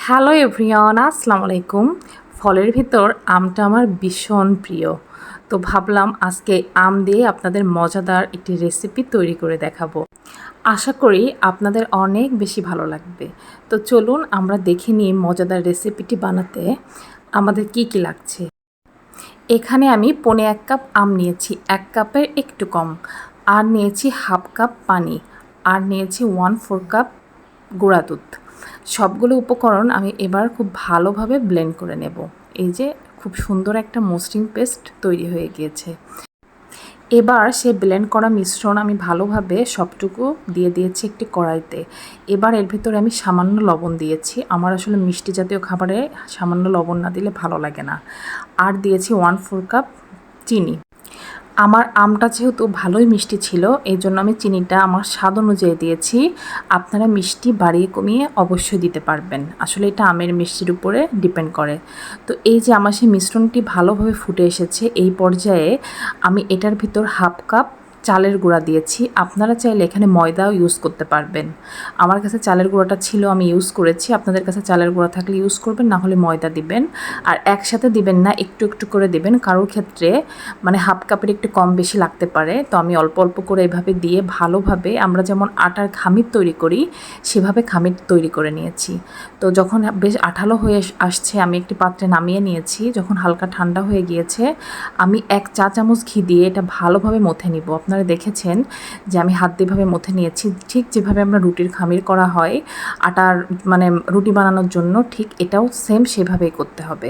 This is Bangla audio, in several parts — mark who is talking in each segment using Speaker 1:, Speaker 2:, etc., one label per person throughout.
Speaker 1: হ্যালো এভরিওয়ান, আসসালামু আলাইকুম। ফলের ভিতর আমটা আমার ভীষণ প্রিয়, তো ভাবলাম আজকে আম দিয়ে আপনাদের মজাদার একটি রেসিপি তৈরি করে দেখাবো। আশা করি আপনাদের অনেক বেশি ভালো লাগবে। তো চলুন আমরা দেখে নিই মজাদার রেসিপিটি বানাতে আমাদের কি কি লাগছে। এখানে আমি 1.5 কাপ আম নিয়েছি, 1 কাপের একটু কম, আর নিয়েছি হাফ কাপ পানি, আর নিয়েছি 1/4 কাপ গুঁড়া দুধ। সবগুলো উপকরণ আমি এবার খুব ভালোভাবে ব্লেন্ড করে নেব। এই যে খুব সুন্দর একটা মসৃণ পেস্ট তৈরি হয়ে গিয়েছে। এবার সে ব্লেন্ড করা মিশ্রণ আমি ভালোভাবে সবটুকু দিয়ে দিয়েছি একটি কড়াইতে। এবার এর ভিতরে আমি সামান্য লবণ দিয়েছি। আমার আসলে মিষ্টি জাতীয় খাবারে সামান্য লবণ না দিলে ভালো লাগে না। আর দিয়েছি 1/4 কাপ চিনি। আমার আমটা যেহেতু ভালোই মিষ্টি ছিল, এই জন্য আমি চিনিটা আমার স্বাদ অনুযায়ী দিয়েছি। আপনারা মিষ্টি বাড়িয়ে কমিয়ে অবশ্যই দিতে পারবেন, আসলে এটা আমের মিষ্টির উপরে ডিপেন্ড করে। তো এই যে আমার সেই মিশ্রণটি ভালোভাবে ফুটে এসেছে, এই পর্যায়ে আমি এটার ভিতর হাফ কাপ চালের গুঁড়া দিয়েছি। আপনারা চাইলে এখানে ময়দাও ইউজ করতে পারবেন। আমার কাছে চালের গুঁড়াটা ছিল, আমি ইউজ করেছি। আপনাদের কাছে চালের গুঁড়া থাকলে ইউজ করবেন, না হলে ময়দা দিবেন। আর একসাথে দিবেন না, একটু একটু করে দিবেন। কারোর ক্ষেত্রে মানে হাফ কাপের একটু কম বেশি লাগতে পারে, তো আমি অল্প অল্প করে এভাবে দিয়ে ভালোভাবে আমরা যেমন আটার খামির তৈরি করি সেভাবে খামির তৈরি করে নিয়েছি। তো যখন বেশ আঠালো হয়ে আসছে, আমি একটি পাত্রে নামিয়ে নিয়েছি। যখন হালকা ঠান্ডা হয়ে গিয়েছে, আমি 1 চা চামচ ঘি দিয়ে এটা ভালোভাবে মথে নিব। আপনারা দেখেছেন যে আমি হাত দিয়ে ভাবে মথে নিয়েছি, ঠিক যেভাবে আমরা রুটির খামির করা হয় আটার মানে রুটি বানানোর জন্য, ঠিক এটাও সেম সেভাবেই করতে হবে।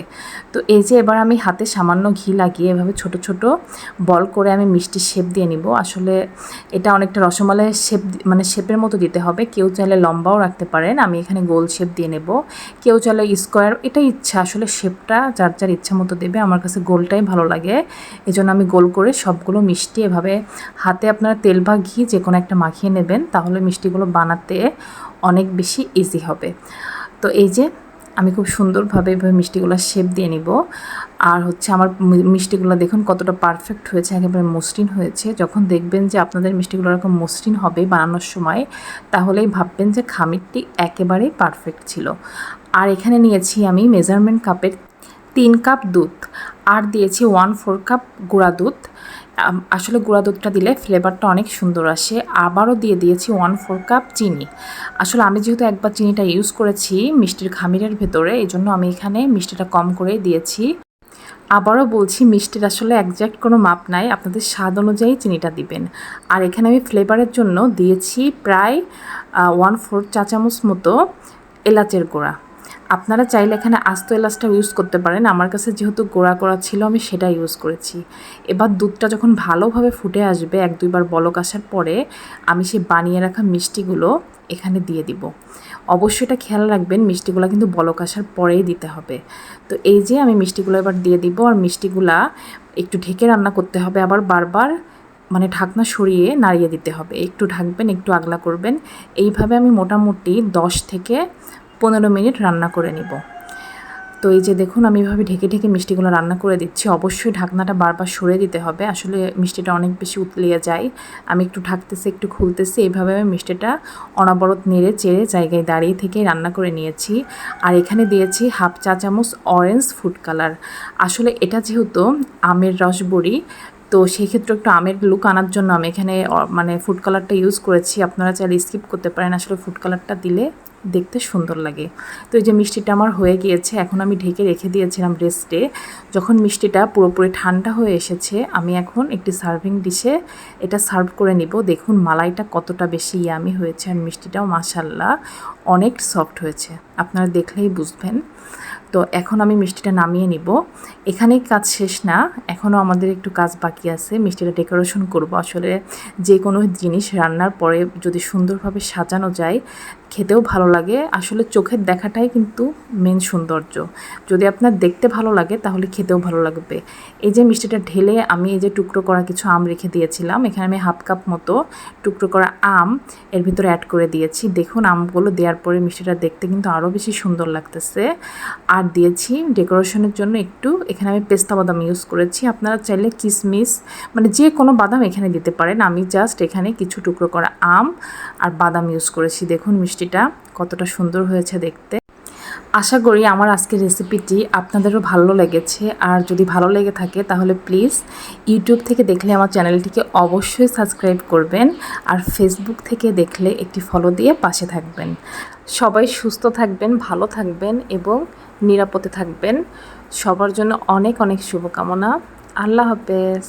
Speaker 1: তো এই যে এবার আমি হাতে সামান্য ঘি লাগিয়ে এভাবে ছোট ছোট বল করে আমি মিষ্টির শেপ দিয়ে নিব। আসলে এটা অনেকটা রসমালাইয়ের শেপ, মানে শেপের মতো দিতে হবে। কেউ চাইলে লম্বাও রাখতে পারেন, আমি এখানে গোল শেপ দিয়ে নেব। কেউ চাইলে স্কোয়ার, এটা ইচ্ছা, আসলে শেপটা যার যার ইচ্ছা মতো দেবে। আমার কাছে গোলটাই ভালো লাগে, এজন্য আমি গোল করে সবগুলো মিষ্টি এভাবে হাতে আপনারা তেল বা ঘি যে কোনো একটা মাখিয়ে নেবেন, তাহলে মিষ্টিগুলো বানাতে অনেক বেশি ইজি হবে। তো এই যে আমি খুব সুন্দরভাবে এভাবে মিষ্টিগুলো শেপ দিয়ে নিব। আর হচ্ছে আমার মিষ্টিগুলো দেখুন কতটা পারফেক্ট হয়েছে, একেবারে মসৃণ হয়েছে। যখন দেখবেন যে আপনাদের মিষ্টিগুলো এরকম মসৃণ হবে বানানোর সময়, তাহলেই ভাববেন যে খামিরটি একেবারেই পারফেক্ট ছিল। আর এখানে নিয়েছি আমি মেজারমেন্ট কাপের 3 কাপ দুধ, আর দিয়েছি 1/4 কাপ গুঁড়া দুধ। আসলে গুঁড়া দুধটা দিলে ফ্লেভারটা অনেক সুন্দর আসে। আবারও দিয়ে দিয়েছি 1/4 কাপ চিনি। আসলে আমি যেহেতু একবার চিনিটা ইউজ করেছি মিষ্টির খামিরের ভেতরে, এই জন্য আমি এখানে মিষ্টিটা কম করেই দিয়েছি। আবারও বলছি, মিষ্টির আসলে একজ্যাক্ট কোনো মাপ নাই, আপনাদের স্বাদ অনুযায়ী চিনিটা দিবেন। আর এখানে আমি ফ্লেভারের জন্য দিয়েছি প্রায় 1/4 চা চামচ মতো এলাচের গুঁড়া। আপনারা চাইলে এখানে আস্ত এলাচটা ইউজ করতে পারেন, আমার কাছে যেহেতু গুঁড়া করা ছিল আমি সেটা ইউজ করেছি। এবার দুধটা যখন ভালোভাবে ফুটে আসবে, 1-2 বার বলক আসার পরে আমি সেই বানিয়ে রাখা মিষ্টিগুলো এখানে দিয়ে দিব। অবশ্যই এটা খেয়াল রাখবেন, মিষ্টিগুলো কিন্তু বলক আসার পরেই দিতে হবে। তো এই যে আমি মিষ্টিগুলো এবার দিয়ে দিব, আর মিষ্টিগুলা একটু ঢেকে রান্না করতে হবে, আবার বারবার মানে ঢাকনা সরিয়ে নাড়িয়ে দিতে হবে। একটু ঢাকবেন, একটু আগলা করবেন। এইভাবে আমি মোটামুটি 10 থেকে 15 মিনিট রান্না করে নিব। তো এই যে দেখুন আমি এভাবে ঢেকে ঢেকে মিষ্টিগুলো রান্না করে দিচ্ছি। অবশ্যই ঢাকনাটা বারবার সরিয়ে দিতে হবে, আসলে মিষ্টিটা অনেক বেশি উতলিয়ে যায়। আমি একটু ঢাকতেছি, একটু খুলতেছি, এইভাবে আমি মিষ্টিটা অনবরত নেড়ে চেড়ে জায়গায় দাঁড়িয়ে থেকে রান্না করে নিয়েছি। আর এখানে দিয়েছি হাফ চা চামচ অরেঞ্জ ফুড কালার। আসলে এটা যেহেতু আমের রসবড়ি, তো সেই ক্ষেত্রে একটু আমের লুক আনার জন্য আমি এখানে মানে ফুড কালারটা ইউজ করেছি। আপনারা চাইলে স্কিপ করতে পারেন, আসলে ফুড কালারটা দিলে দেখতে সুন্দর লাগে। তো এই যে মিষ্টিটা আমার হয়ে গিয়েছে, এখন আমি ঢেকে রেখে দিয়েছিলাম রেস্টে। যখন মিষ্টিটা পুরোপুরি ঠান্ডা হয়ে এসেছে, আমি এখন একটি সার্ভিং ডিশে এটা সার্ভ করে নিব। দেখুন মালাইটা কতটা বেশি ইয়ামি হয়েছে, আর মিষ্টিটাও মাশাআল্লাহ অনেক সফট হয়েছে, আপনারা দেখলেই বুঝবেন। তো এখন আমি মিষ্টিটা নামিয়ে নিব। এখানেই কাজ শেষ না, এখনও আমাদের একটু কাজ বাকি আছে। মিষ্টিটা ডেকোরেশন করব। আসলে যে কোনো জিনিস রান্নার পরে যদি সুন্দরভাবে সাজানো যায়, খেতেও ভালো লাগে। আসলে চোখের দেখাটাই কিন্তু মেন সৌন্দর্য। যদি আপনার দেখতে ভালো লাগে তাহলে খেতেও ভালো লাগবে। এই যে মিষ্টিটা ঢেলে আমি এই যে টুকরো করা কিছু আম রেখে দিয়েছিলাম, এখানে আমি হাফ কাপ মতো টুকরো করা আম এর ভিতরে অ্যাড করে দিয়েছি। দেখুন আমগুলো দেওয়ার পরে মিষ্টিটা দেখতে কিন্তু আরও বেশি সুন্দর লাগতেছে। আর দিয়েছি ডেকোরেশনের জন্য একটু, এখানে আমি পেস্তা বাদাম ইউজ করেছি। আপনারা চাইলে কিশমিশ মানে যে কোনো বাদাম এখানে দিতে পারেন। আমি জাস্ট এখানে কিছু টুকরো করা আম আর বাদাম ইউজ করেছি। দেখুন মিষ্টিটা কতটা সুন্দর হয়েছে দেখতে। আশা করি আমার আজকের রেসিপিটি আপনাদেরও ভালো লেগেছে। আর যদি ভালো লেগে থাকে তাহলে প্লিজ ইউটিউব থেকে দেখলে আমার চ্যানেলটিকে অবশ্যই সাবস্ক্রাইব করবেন, আর ফেসবুক থেকে দেখলে একটি ফলো দিয়ে পাশে থাকবেন। সবাই সুস্থ থাকবেন, ভালো থাকবেন এবং নিরাপদে থাকবেন। সবার জন্য অনেক অনেক শুভকামনা। আল্লাহ হাফেজ।